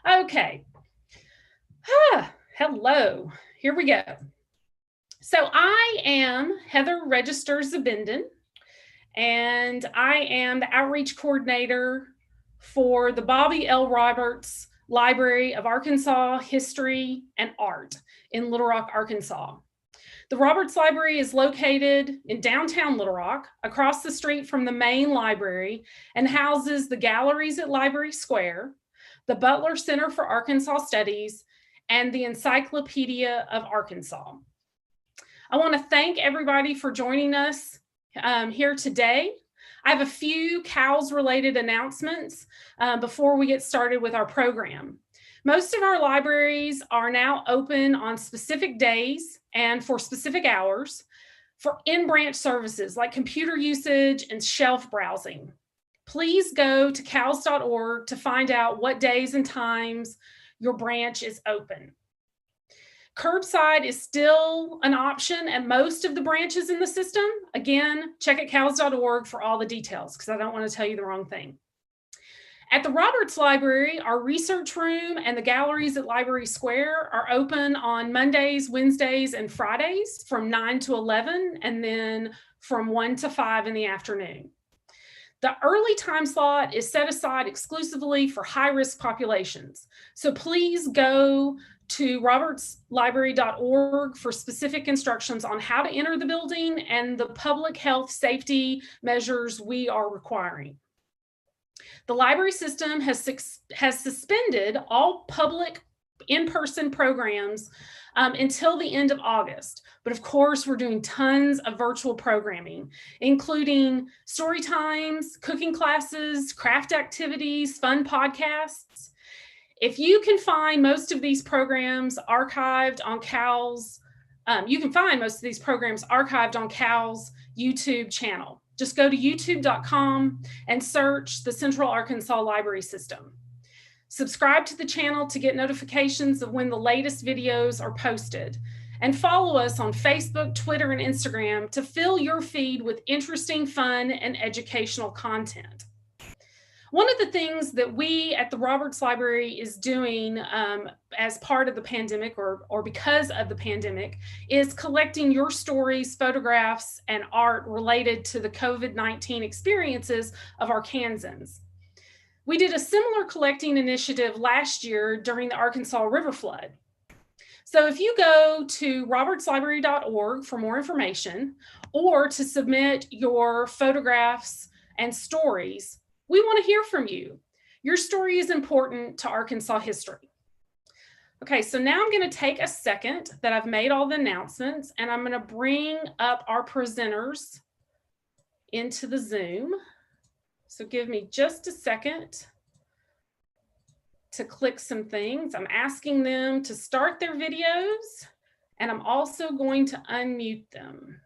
Okay. Hello. Here we go. So I am Heather Register Zabinden, and I am the outreach coordinator for the Bobby L. Roberts Library of Arkansas History and Art in Little Rock, Arkansas. The Roberts Library is located in downtown Little Rock, across the street from the main library, and houses the galleries at Library Square, the Butler Center for Arkansas Studies, and the Encyclopedia of Arkansas. I want to thank everybody for joining us here today. I have a few COWS-related announcements before we get started with our program. Most of our libraries are now open on specific days and for specific hours for in-branch services like computer usage and shelf browsing. Please go to cows.org to find out what days and times your branch is open. Curbside is still an option at most of the branches in the system. Again, check at cows.org for all the details because I don't want to tell you the wrong thing. At the Roberts Library, our research room and the galleries at Library Square are open on Mondays, Wednesdays, and Fridays from 9 to 11, and then from 1 to 5 in the afternoon. The early time slot is set aside exclusively for high-risk populations. So please go to robertslibrary.org for specific instructions on how to enter the building and the public health safety measures we are requiring. The library system has suspended all public in-person programs until the end of August. But of course, we're doing tons of virtual programming, including story times, cooking classes, craft activities, fun podcasts. If you can find most of these programs archived on COWS, you can find most of these programs archived on COWS YouTube channel. Just go to youtube.com and search the Central Arkansas Library System. Subscribe to the channel to get notifications of when the latest videos are posted. And follow us on Facebook, Twitter, and Instagram to fill your feed with interesting, fun, and educational content. One of the things that we at the Roberts Library is doing as part of the pandemic or because of the pandemic is collecting your stories, photographs, and art related to the COVID-19 experiences of Arkansans. We did a similar collecting initiative last year during the Arkansas River flood. So if you go to robertslibrary.org for more information or to submit your photographs and stories, we want to hear from you. Your story is important to Arkansas history. Okay, so now I'm going to take a second that I've made all the announcements, and I'm going to bring up our presenters into the Zoom. So give me just a second to click some things. I'm asking them to start their videos, and I'm also going to unmute them.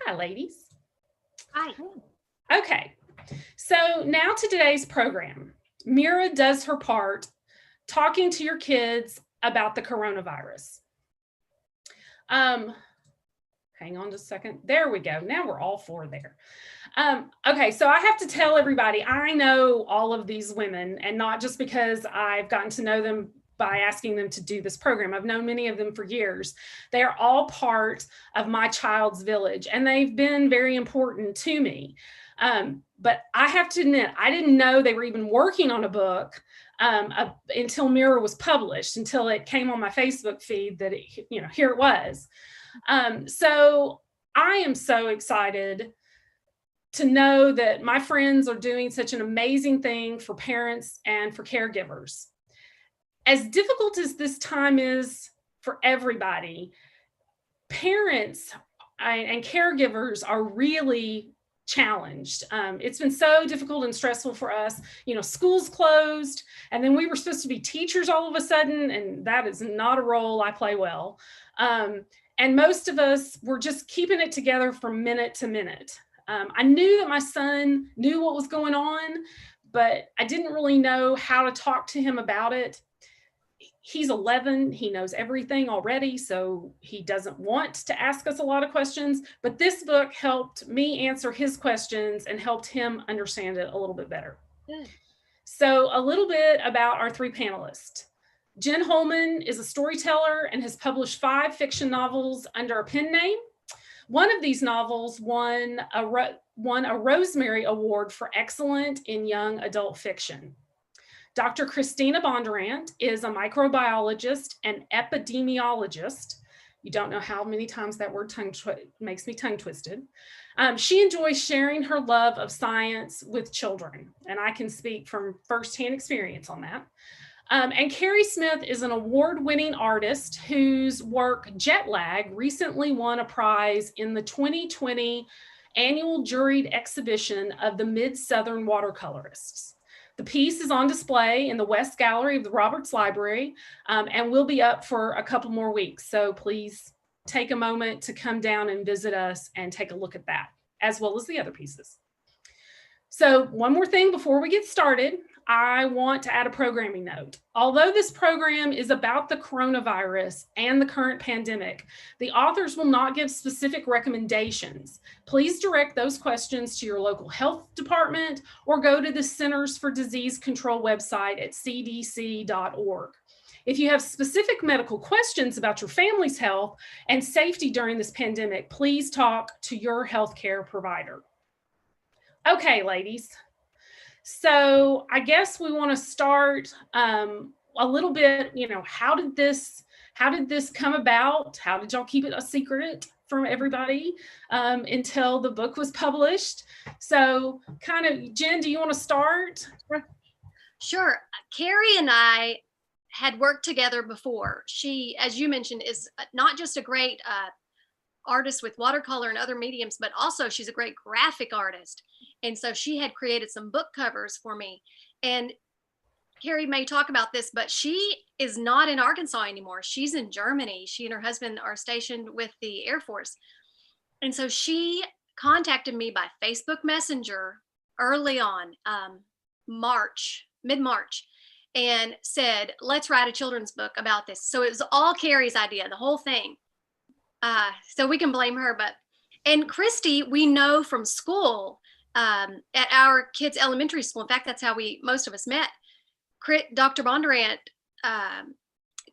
Hi, ladies. Hi. Okay, so now to today's program. Mira does her part talking to your kids about the coronavirus. Hang on just a second. There we go. Now we're all four there. Okay, so I have to tell everybody, I know all of these women, and not just because I've gotten to know them by asking them to do this program. I've known many of them for years. They are all part of my child's village, and they've been very important to me. But I have to admit, I didn't know they were even working on a book until Mira was published, until it came on my Facebook feed that, here it was. So I am so excited to know that my friends are doing such an amazing thing for parents and for caregivers. As difficult as this time is for everybody, parents and caregivers are really challenged. It's been so difficult and stressful for us. School's closed, and then we were supposed to be teachers all of a sudden, and that is not a role I play well. And most of us were just keeping it together from minute to minute. I knew that my son knew what was going on, but I didn't really know how to talk to him about it. he's 11. He knows everything already, so he doesn't want to ask us a lot of questions. But this book helped me answer his questions and helped him understand it a little bit better. Good. So a little bit about our three panelists. Jen Holman is a storyteller and has published 5 fiction novels under a pen name. One of these novels won a Rosemary Award for Excellent in Young Adult Fiction. Dr. Kristy Bondurant is a microbiologist and epidemiologist. You don't know how many times that word makes me tongue twisted. She enjoys sharing her love of science with children, and I can speak from firsthand experience on that. And Carrie Smith is an award-winning artist whose work, Jet Lag, recently won a prize in the 2020 annual juried exhibition of the Mid-Southern Watercolorists. The piece is on display in the West Gallery of the Roberts Library and will be up for a couple more weeks. So please take a moment to come down and visit us and take a look at that, as well as the other pieces. So one more thing before we get started, I want to add a programming note. Although this program is about the coronavirus and the current pandemic, the authors will not give specific recommendations. Please direct those questions to your local health department or go to the Centers for Disease Control website at cdc.org. If you have specific medical questions about your family's health and safety during this pandemic, please talk to your healthcare provider. Okay, ladies. So I guess we want to start a little bit, how did this come about? How did y'all keep it a secret from everybody until the book was published? So kind of, Jen, do you want to start? Sure. Carrie and I had worked together before. She, as you mentioned, is not just a great artist with watercolor and other mediums, but also she's a great graphic artist. And so she had created some book covers for me. And Carrie may talk about this, but she is not in Arkansas anymore. She's in Germany. She and her husband are stationed with the Air Force. And so she contacted me by Facebook Messenger early on, mid-March, and said, let's write a children's book about this. So it was all Carrie's idea, the whole thing. So we can blame her, and Kristy, we know from school, at our kids' elementary school. In fact, that's how most of us met. Dr. Bondurant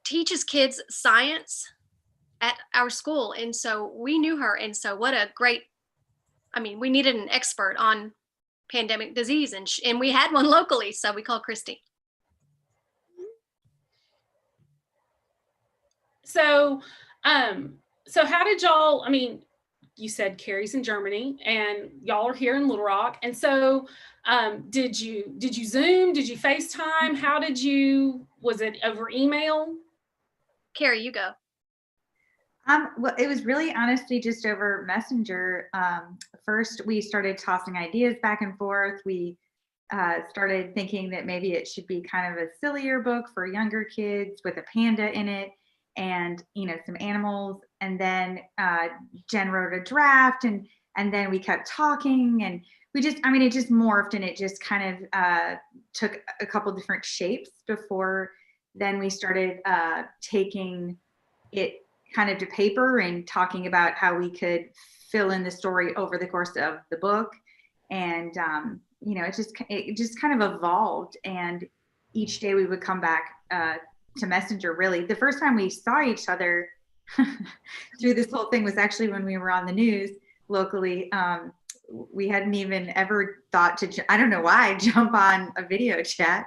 teaches kids science at our school. And so we knew her. And so we needed an expert on pandemic disease, and we had one locally. So we called Kristy. So how did y'all, you said Carrie's in Germany and y'all are here in Little Rock. And so did you Zoom? Did you FaceTime? Was it over email? Carrie, you go. Well, it was really honestly just over Messenger. First, we started tossing ideas back and forth. We started thinking that maybe it should be kind of a sillier book for younger kids with a panda in it and, some animals. And then Jen wrote a draft and then we kept talking and it just morphed and it just kind of took a couple different shapes before then we started taking it kind of to paper and talking about how we could fill in the story over the course of the book. And, it just kind of evolved. And each day we would come back to Messenger, really. The first time we saw each other through this whole thing was actually when we were on the news locally. We hadn't even ever thought to, I don't know why, jump on a video chat.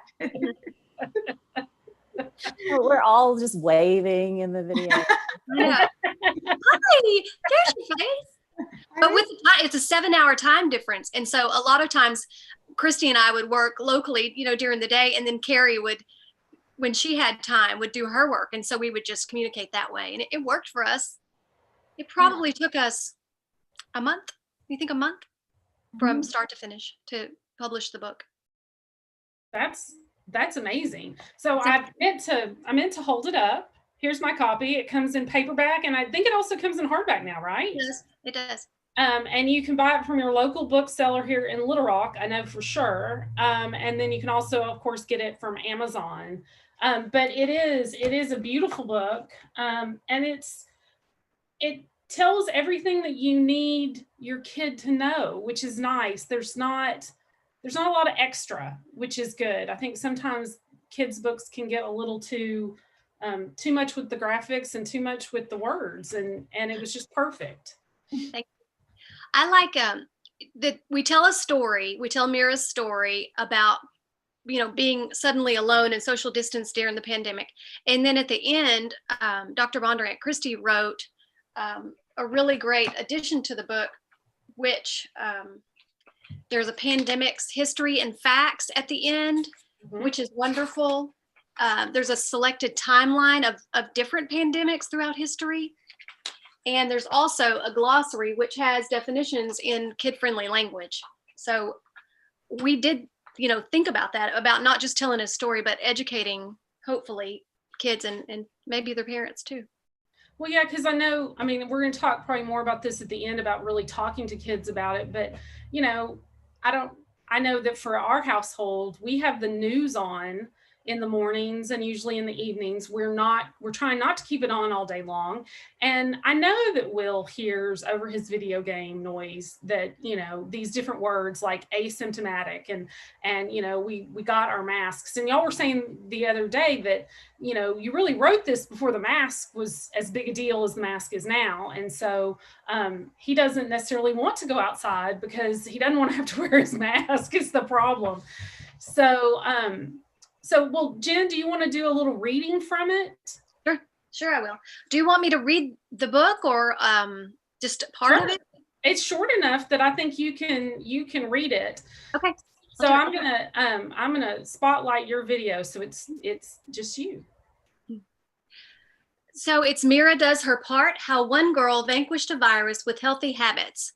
We're all just waving in the video. Yeah. Hi, there's your face. But with the time, it's a 7-hour time difference. And so a lot of times Kristy and I would work locally, during the day, and then Carrie would, when she had time, would do her work. And so we would just communicate that way. And it worked for us. It probably took us a month. You think a month from start to finish to publish the book? That's amazing. So I meant to hold it up. Here's my copy. It comes in paperback, and I think it also comes in hardback now, right? Yes, it does. And you can buy it from your local bookseller here in Little Rock, I know for sure. And then you can also, of course, get it from Amazon. But it is a beautiful book, and it tells everything that you need your kid to know, which is nice. There's not a lot of extra, which is good. I think sometimes kids' books can get a little too much with the graphics and too much with the words, and it was just perfect. I like that we tell a story. We tell Mira's story about, being suddenly alone and social distance during the pandemic. And then at the end, Dr. Bondurant, Kristy wrote a really great addition to the book, which there's a pandemic's history and facts at the end, which is wonderful. There's a selected timeline of different pandemics throughout history. And there's also a glossary, which has definitions in kid-friendly language. So we did, think about that, about not just telling a story, but educating, hopefully, kids and maybe their parents too. Well, yeah, because we're going to talk probably more about this at the end about really talking to kids about it. But, I know that for our household, we have the news on in the mornings and usually in the evenings. We're trying not to keep it on all day long. And I know that Will hears over his video game noise that, these different words like asymptomatic and we got our masks. And y'all were saying the other day that, you really wrote this before the mask was as big a deal as the mask is now. And so he doesn't necessarily want to go outside because he doesn't want to have to wear his mask is the problem. So, well, Jen, do you want to do a little reading from it? Sure, I will. Do you want me to read the book or just part of it? It's short enough that I think you can read it. Okay. So I'm gonna spotlight your video, so it's just you. So it's Mira Does Her Part: How One Girl Vanquished a Virus with Healthy Habits.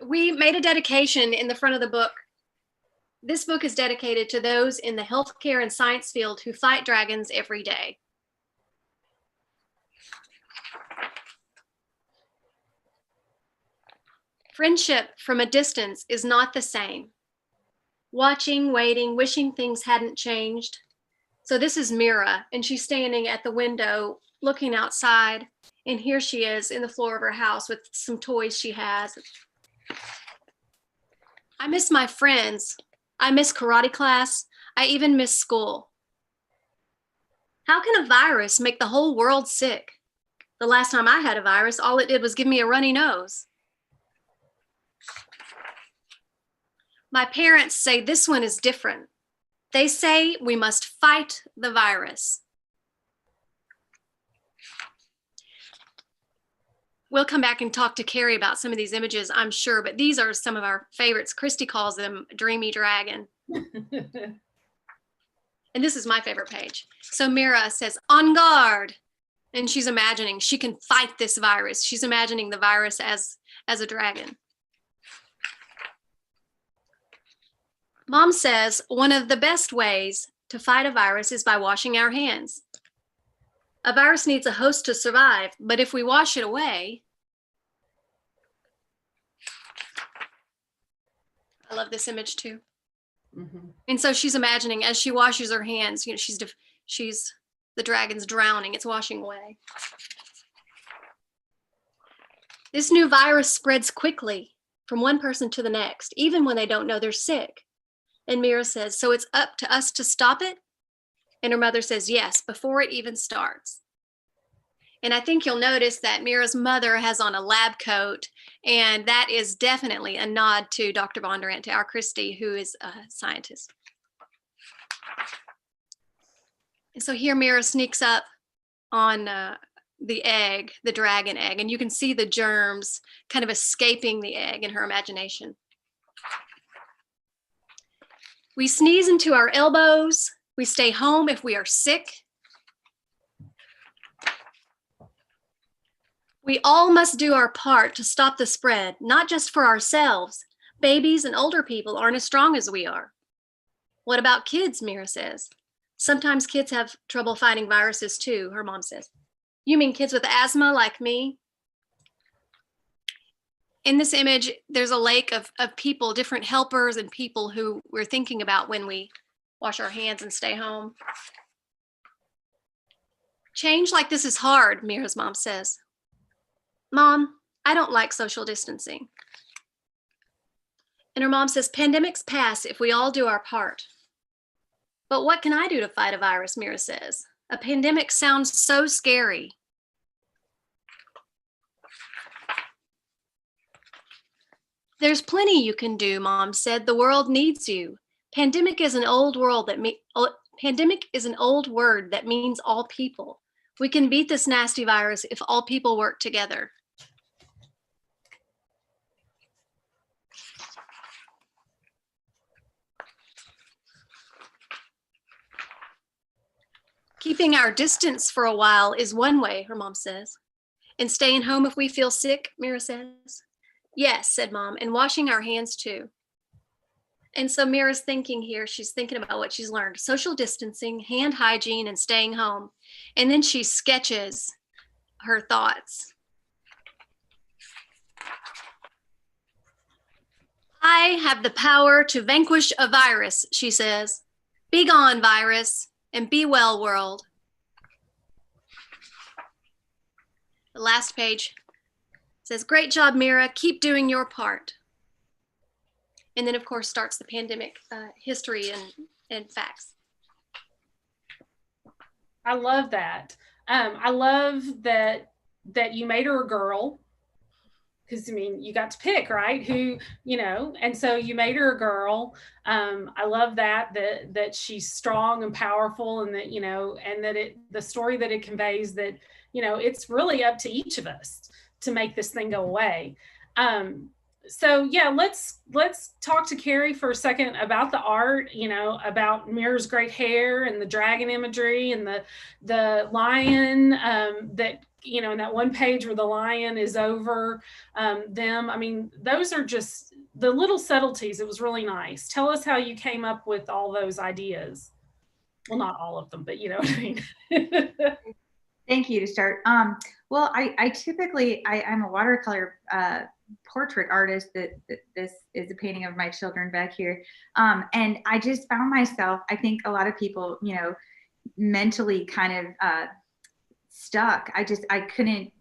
We made a dedication in the front of the book. This book is dedicated to those in the healthcare and science field who fight dragons every day. Friendship from a distance is not the same. Watching, waiting, wishing things hadn't changed. So this is Mira, and she's standing at the window looking outside, and here she is in the floor of her house with some toys she has. I miss my friends. I miss karate class. I even miss school. How can a virus make the whole world sick? The last time I had a virus, all it did was give me a runny nose. My parents say this one is different. They say we must fight the virus. We'll come back and talk to Cary about some of these images, I'm sure, but these are some of our favorites. Kristy calls them Dreamy Dragon. And this is my favorite page. So Mira says, on guard. And she's imagining she can fight this virus. She's imagining the virus as a dragon. Mom says one of the best ways to fight a virus is by washing our hands. A virus needs a host to survive, but if we wash it away, I love this image too. Mm-hmm. And so she's imagining as she washes her hands, she's the dragon's drowning, it's washing away. This new virus spreads quickly from one person to the next, even when they don't know they're sick. And Mira says, so it's up to us to stop it? And her mother says, yes, before it even starts. And I think you'll notice that Mira's mother has on a lab coat, and that is definitely a nod to Dr. Bondurant, to our Kristy, who is a scientist. And so here Mira sneaks up on the egg, the dragon egg, and you can see the germs kind of escaping the egg in her imagination. We sneeze into our elbows. We stay home if we are sick. We all must do our part to stop the spread, not just for ourselves. Babies and older people aren't as strong as we are. What about kids, Mira says. Sometimes kids have trouble fighting viruses too, her mom says. You mean kids with asthma like me? in this image, there's a lake of people, different helpers and people who we're thinking about when we wash our hands and stay home. Change like this is hard, Mira's mom says. Mom, I don't like social distancing. And her mom says, pandemics pass if we all do our part. But what can I do to fight a virus, Mira says. A pandemic sounds so scary. There's plenty you can do, Mom said. The world needs you. Pandemic is an old word that means all people. We can beat this nasty virus if all people work together. Keeping our distance for a while is one way, her mom says. And staying home if we feel sick, Mira says. Yes, said Mom, and washing our hands too. And so Mira's thinking here, she's thinking about what she's learned. Social distancing, hand hygiene, and staying home. And then she sketches her thoughts. I have the power to vanquish a virus, she says. Be gone, virus, and be well, world. The last page says, great job, Mira. Keep doing your part. And then, of course, starts the pandemic history and facts. I love that. I love that you made her a girl, because I mean, you got to pick, right? Who, you know, and so you made her a girl. I love that she's strong and powerful, and that, you know, and that the story that it conveys, that, you know, it's really up to each of us to make this thing go away. So yeah, let's talk to Cary for a second about the art, you know, about Mira's great hair and the dragon imagery and the lion that, you know, in that one page where the lion is over them. I mean, those are just the little subtleties. It was really nice. Tell us how you came up with all those ideas. Well, not all of them, but you know what I mean. Thank you to start. Well, I typically, I'm a watercolor portrait artist. That this is a painting of my children back here. And I just found myself, I think a lot of people, you know, mentally kind of stuck. I couldn't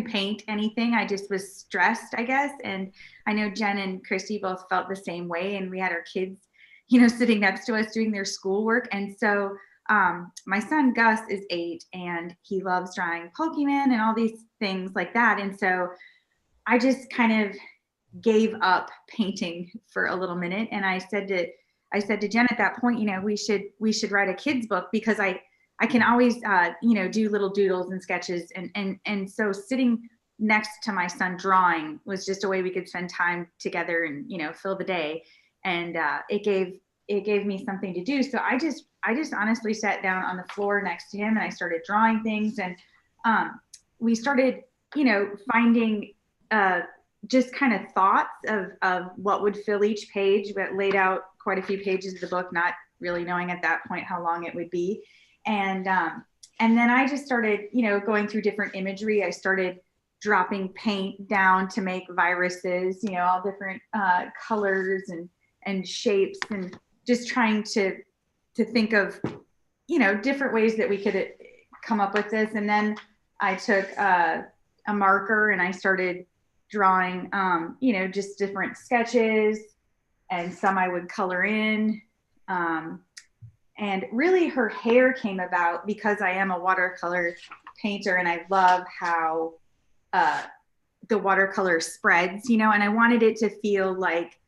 paint anything. I just was stressed, I guess. And I know Jen and Kristy both felt the same way. And we had our kids, you know, sitting next to us doing their schoolwork. And so my son Gus is 8 and he loves drawing Pokemon and all these things like that. And so I just kind of gave up painting for a little minute. And I said to Jen at that point, you know, we should write a kid's book, because I can always, you know, do little doodles and sketches. And so sitting next to my son drawing was just a way we could spend time together and, you know, fill the day. And it gave me something to do. So I just honestly sat down on the floor next to him and I started drawing things. And we started, you know, finding just kind of thoughts of what would fill each page, but laid out quite a few pages of the book, not really knowing at that point how long it would be. And then I just started, you know, going through different imagery. I started dropping paint down to make viruses, you know, all different colors and shapes, and just trying to think of, you know, different ways that we could come up with this. And then I took a marker and I started drawing, you know, just different sketches, and some I would color in. And really her hair came about because I am a watercolor painter and I love how the watercolor spreads, you know, and I wanted it to feel like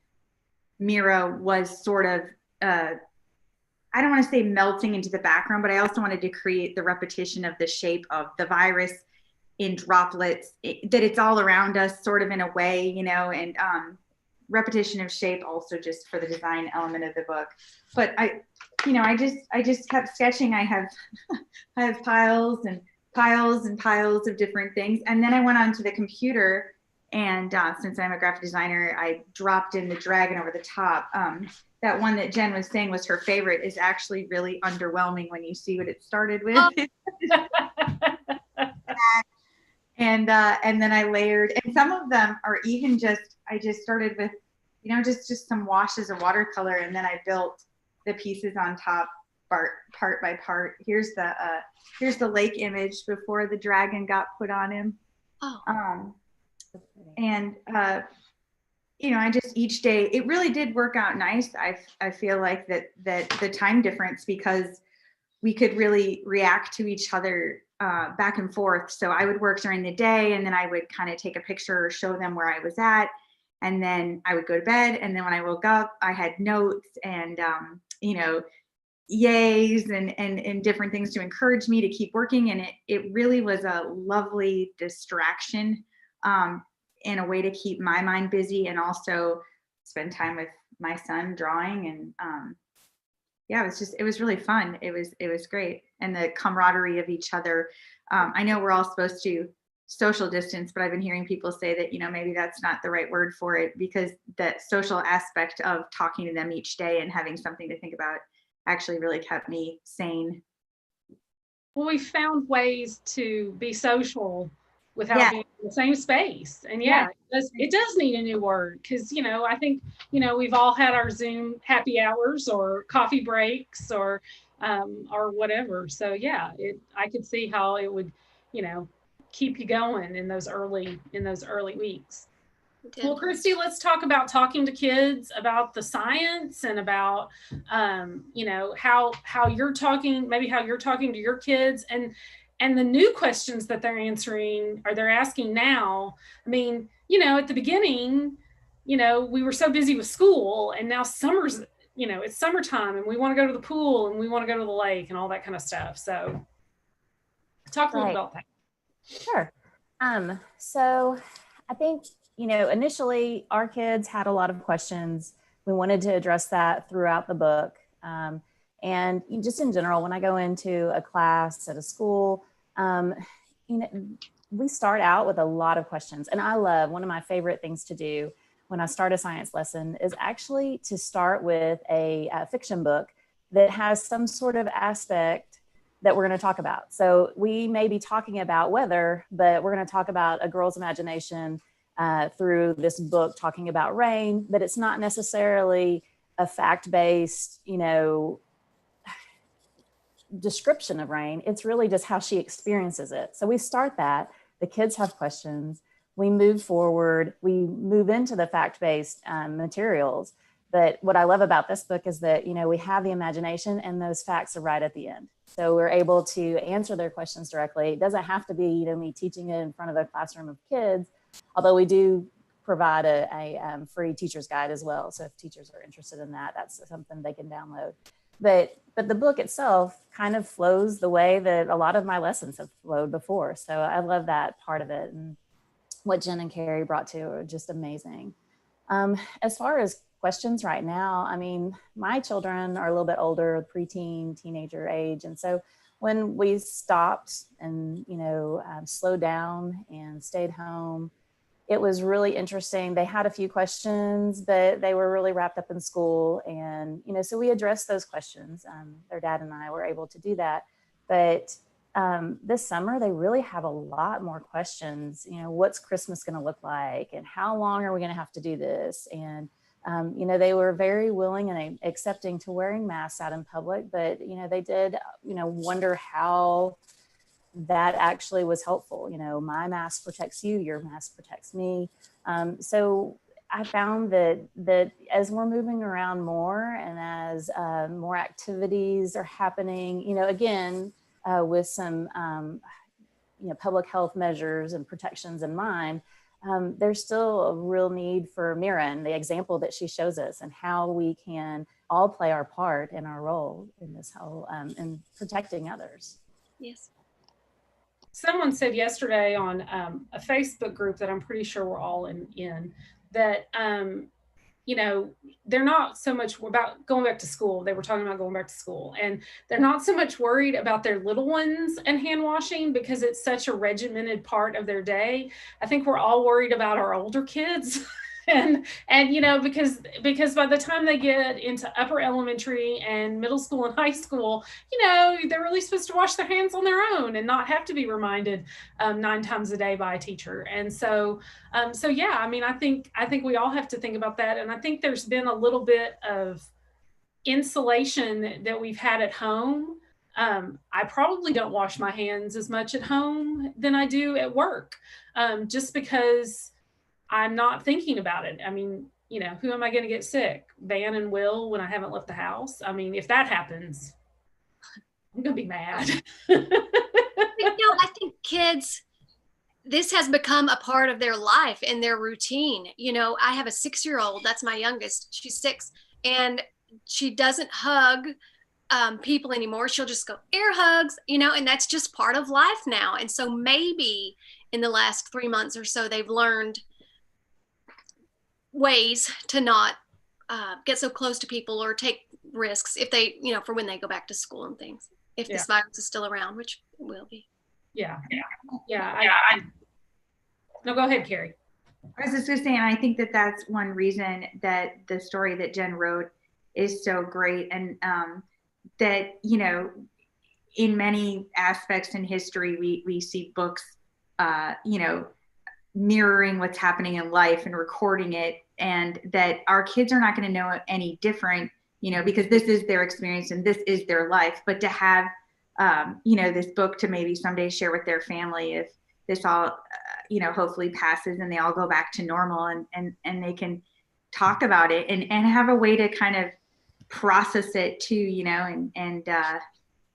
Mira was sort of, I don't want to say melting into the background, but I also wanted to create the repetition of the shape of the virus in droplets, that it's all around us sort of in a way, you know, and repetition of shape also just for the design element of the book. But I just kept sketching. I have piles and piles and piles of different things. And then I went onto the computer, and since I'm a graphic designer, I dropped in the dragon over the top. That one that Jen was saying was her favorite is actually really underwhelming when you see what it started with. And then I layered, and some of them are even I just started with, just some washes of watercolor, and then I built the pieces on top part by part. Here's the lake image before the dragon got put on him. Oh. And I just, each day, it really did work out nice. I feel like that the time difference, because we could really react to each other back and forth. So I would work during the day, and then I would kind of take a picture or show them where I was at. And then I would go to bed. And then when I woke up, I had notes and, yays and different things to encourage me to keep working. And it really was a lovely distraction, and a way to keep my mind busy and also spend time with my son drawing. And it was really fun. It was great. And the camaraderie of each other. I know we're all supposed to social distance, but I've been hearing people say that, maybe that's not the right word for it, because that social aspect of talking to them each day and having something to think about actually really kept me sane. Well, we found ways to be social without being in the same space. And it does need a new word, because, I think, we've all had our Zoom happy hours or coffee breaks or whatever. So I could see how it would, keep you going in those early weeks. Well, Kristy, let's talk about talking to kids about the science and about, how you're talking to your kids and the new questions that they're asking now. I mean, at the beginning, we were so busy with school, and now summer's, it's summertime, and we want to go to the pool and we want to go to the lake and all that kind of stuff. So talk a little about that. Sure. So I think, initially our kids had a lot of questions. We wanted to address that throughout the book. And just in general, when I go into a class at a school, we start out with a lot of questions. And one of my favorite things to do when I start a science lesson is actually to start with a fiction book that has some sort of aspect that we're going to talk about. So we may be talking about weather, but we're going to talk about a girl's imagination through this book talking about rain, but it's not necessarily a fact-based, description of rain. It's really just how she experiences it. So we start that, the kids have questions, we move forward, we move into the fact-based materials. But what I love about this book is that, we have the imagination and those facts are right at the end. So we're able to answer their questions directly. It doesn't have to be, me teaching it in front of a classroom of kids, although we do provide a free teacher's guide as well. So if teachers are interested in that, that's something they can download. But the book itself kind of flows the way that a lot of my lessons have flowed before. So I love that part of it. And what Jen and Cary brought to are just amazing. As far as questions right now, I mean, my children are a little bit older, preteen, teenager age. And so when we stopped and, slowed down and stayed home, it was really interesting. They had a few questions, but they were really wrapped up in school. And, so we addressed those questions. Their dad and I were able to do that. But this summer, they really have a lot more questions. What's Christmas going to look like? And how long are we going to have to do this? And, they were very willing and accepting to wearing masks out in public, but, they did, wonder how that actually was helpful. My mask protects you, your mask protects me. So I found that as we're moving around more and as more activities are happening, again, with some, public health measures and protections in mind, there's still a real need for Mira and the example that she shows us and how we can all play our part in our role in this whole, in protecting others. Yes. Someone said yesterday on a Facebook group that I'm pretty sure we're all in that, they're not so much about going back to school. They were talking about going back to school, and they're not so much worried about their little ones and hand washing because it's such a regimented part of their day. I think we're all worried about our older kids and because by the time they get into upper elementary and middle school and high school, they're really supposed to wash their hands on their own and not have to be reminded 9 times a day by a teacher. And so yeah, I think we all have to think about that. And I think there's been a little bit of insulation that we've had at home. I probably don't wash my hands as much at home than I do at work, just because I'm not thinking about it. Who am I going to get sick? Van and Will when I haven't left the house? If that happens, I'm going to be mad. I think kids, this has become a part of their life and their routine. I have a 6-year-old, that's my youngest. She's 6, and she doesn't hug people anymore. She'll just go air hugs, and that's just part of life now. And so maybe in the last 3 months or so, they've learned ways to not get so close to people or take risks if they, for when they go back to school and things, if this virus is still around, which it will be. Yeah. No, go ahead, Carrie. I was just going to say, and I think that that's one reason that the story that Jen wrote is so great. And that, in many aspects in history, we see books, mirroring what's happening in life and recording it, and that our kids are not going to know any different, because this is their experience and this is their life. But to have, this book to maybe someday share with their family if this all, hopefully passes and they all go back to normal, and they can talk about it and have a way to kind of process it too, and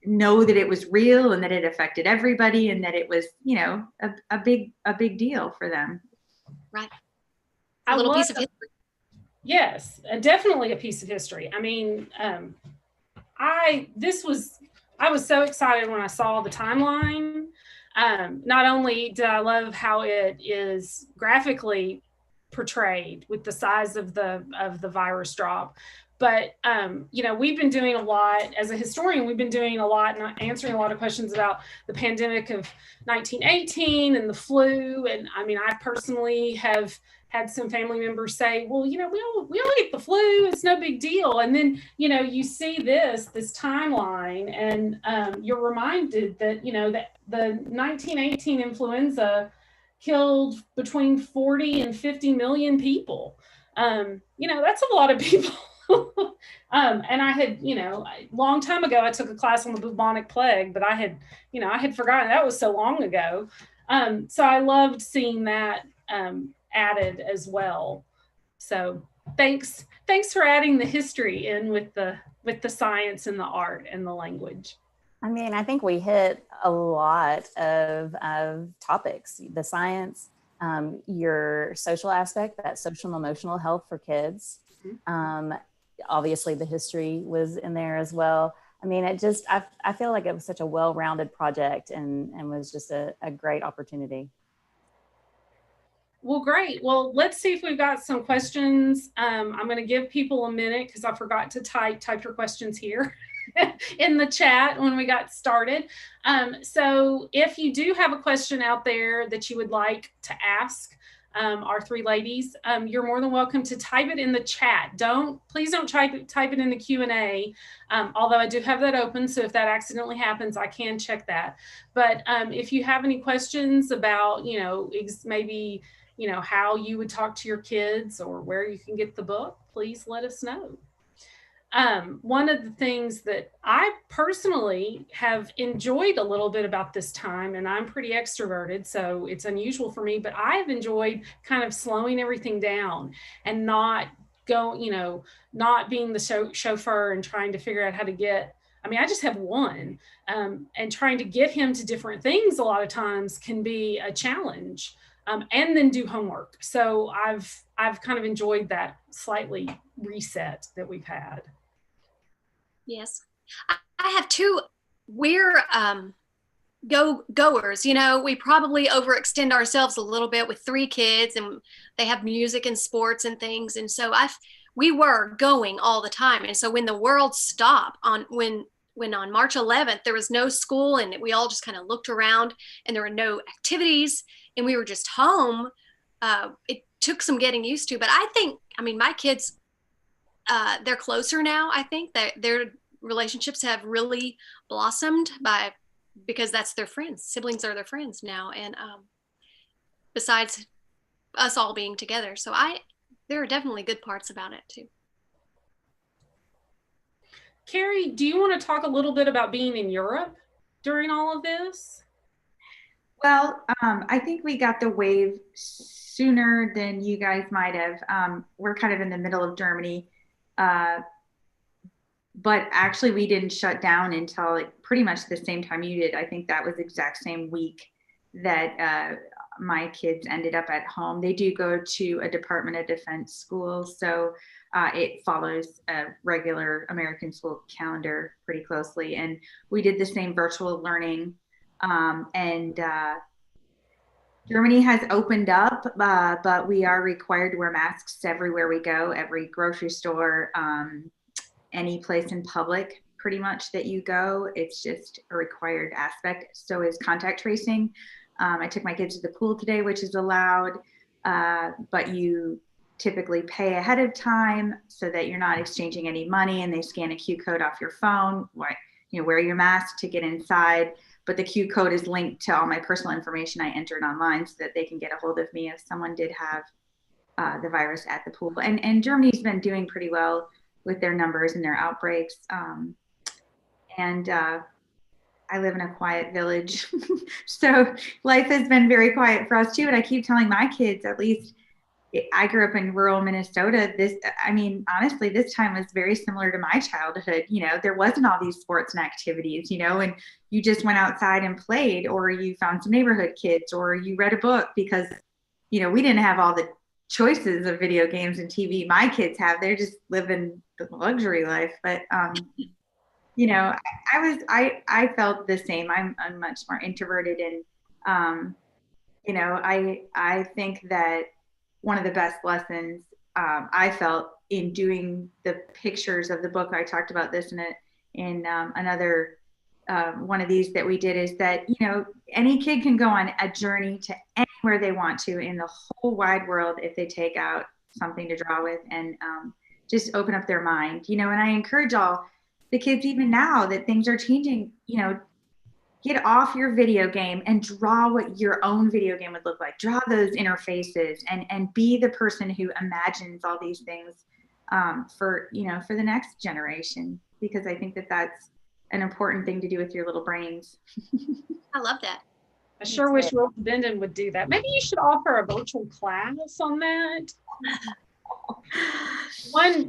know that it was real and that it affected everybody and that it was, a big deal for them. Right. A little piece of history. Yes, definitely a piece of history. I was so excited when I saw the timeline. Not only did I love how it is graphically portrayed with the size of the virus drop, but we've been doing a lot as a historian. We've been doing a lot and answering a lot of questions about the pandemic of 1918 and the flu. And I personally have had some family members say, well, we all get the flu, it's no big deal. And then, you see this timeline, and you're reminded that, that the 1918 influenza killed between 40 and 50 million people. That's a lot of people. And I had, a long time ago, I took a class on the bubonic plague, but I had forgotten that was so long ago. So I loved seeing that added as well. So thanks for adding the history in with the science and the art and the language. I think we hit a lot of topics: the science, your social aspect, that social and emotional health for kids. Obviously the history was in there as well. I feel like it was such a well-rounded project and was just a great opportunity. Well, great. Well, let's see if we've got some questions. I'm going to give people a minute because I forgot to type your questions here in the chat when we got started. So if you do have a question out there that you would like to ask our 3 ladies, you're more than welcome to type it in the chat. Please don't type it in the Q&A, although I do have that open. So if that accidentally happens, I can check that. But if you have any questions about, maybe, how you would talk to your kids or where you can get the book, please let us know. One of the things that I personally have enjoyed a little bit about this time, and I'm pretty extroverted, so it's unusual for me, but I have enjoyed kind of slowing everything down and not being the chauffeur and trying to figure out how to get, I just have one, and trying to get him to different things a lot of times can be a challenge, and then do homework. So I've kind of enjoyed that slightly reset that we've had. Yes. I have 2. We're goers, we probably overextend ourselves a little bit with 3 kids, and they have music and sports and things. And so we were going all the time. And so when the world stopped when on March 11th, there was no school and we all just kind of looked around and there were no activities and we were just home, took some getting used to, but I think, I mean, my kids, they're closer now. I think that their relationships have really blossomed because that's their friends. Siblings are their friends now. And besides us all being together. So there are definitely good parts about it too. Carrie, do you want to talk a little bit about being in Europe during all of this? Well, I think we got the wave sooner than you guys might have. We're kind of in the middle of Germany, but actually we didn't shut down until like pretty much the same time you did. I think that was the exact same week that my kids ended up at home. They do go to a Department of Defense school, so it follows a regular American school calendar pretty closely. And we did the same virtual learning. Germany has opened up, but we are required to wear masks everywhere we go, every grocery store, any place in public, pretty much that you go. It's just a required aspect. So is contact tracing. I took my kids to the pool today, which is allowed, but you typically pay ahead of time so that you're not exchanging any money, and they scan a Q code off your phone. Wear your mask to get inside, but the Q code is linked to all my personal information I entered online so that they can get a hold of me if someone did have the virus at the pool. And Germany's been doing pretty well with their numbers and their outbreaks. I live in a quiet village. So life has been very quiet for us too. And I keep telling my kids, at least I grew up in rural Minnesota. Honestly, this time was very similar to my childhood. There wasn't all these sports and activities, and you just went outside and played, or you found some neighborhood kids, or you read a book because, we didn't have all the choices of video games and TV my kids have. They're just living the luxury life. But, I felt the same. I'm much more introverted, and, I think that one of the best lessons I felt in doing the pictures of the book, I talked about this in another one of these that we did, is that, any kid can go on a journey to anywhere they want to in the whole wide world if they take out something to draw with and just open up their mind, and I encourage all the kids, even now that things are changing, get off your video game and draw what your own video game would look like. Draw those interfaces and be the person who imagines all these things for the next generation, because I think that that's an important thing to do with your little brains. I love that. I sure wish Will Benden would do that. Maybe you should offer a virtual class on that.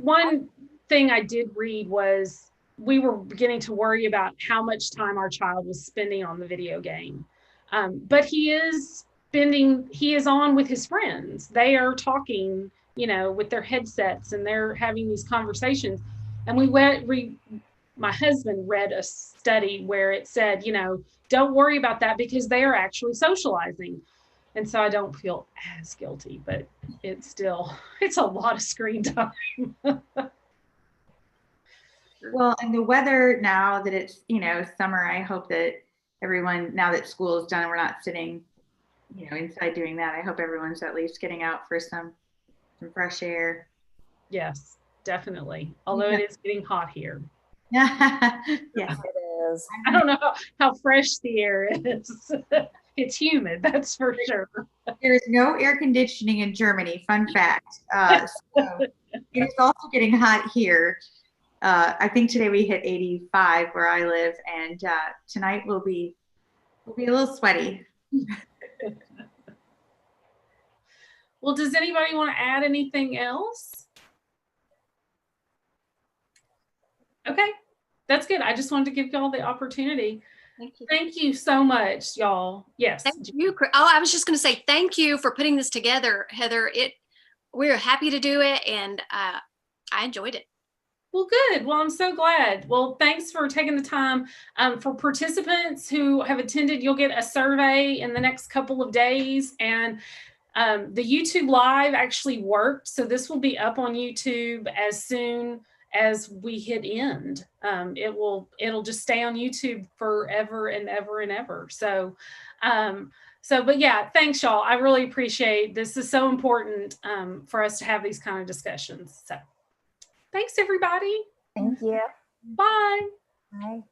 One thing I did read was we were beginning to worry about how much time our child was spending on the video game. But he is on with his friends. They are talking, with their headsets, and they're having these conversations. And my husband read a study where it said, don't worry about that because they are actually socializing. And so I don't feel as guilty, but it's a lot of screen time. Well, and the weather, now that it's, summer, I hope that everyone, now that school is done and we're not sitting, inside doing that, I hope everyone's at least getting out for some fresh air. Yes, definitely. Although it is getting hot here. Yes, it is. I don't know how fresh the air is. It's humid, that's for sure. There's no air conditioning in Germany, fun fact. So it is also getting hot here. I think today we hit 85 where I live, and tonight we'll be a little sweaty. Well, does anybody want to add anything else? Okay, that's good. I just wanted to give y'all the opportunity. Thank you. Thank you so much, y'all. Yes. Thank you. Oh, I was just going to say thank you for putting this together, Heather. We're happy to do it, and I enjoyed it. Well, good. Well, I'm so glad. Well, thanks for taking the time. For participants who have attended, you'll get a survey in the next couple of days. And the YouTube Live actually worked. So this will be up on YouTube as soon as we hit end. It'll just stay on YouTube forever and ever and ever. So So, but yeah, thanks y'all. I really appreciate this. Is so important for us to have these kind of discussions. So thanks everybody. Thank you. Bye. Bye.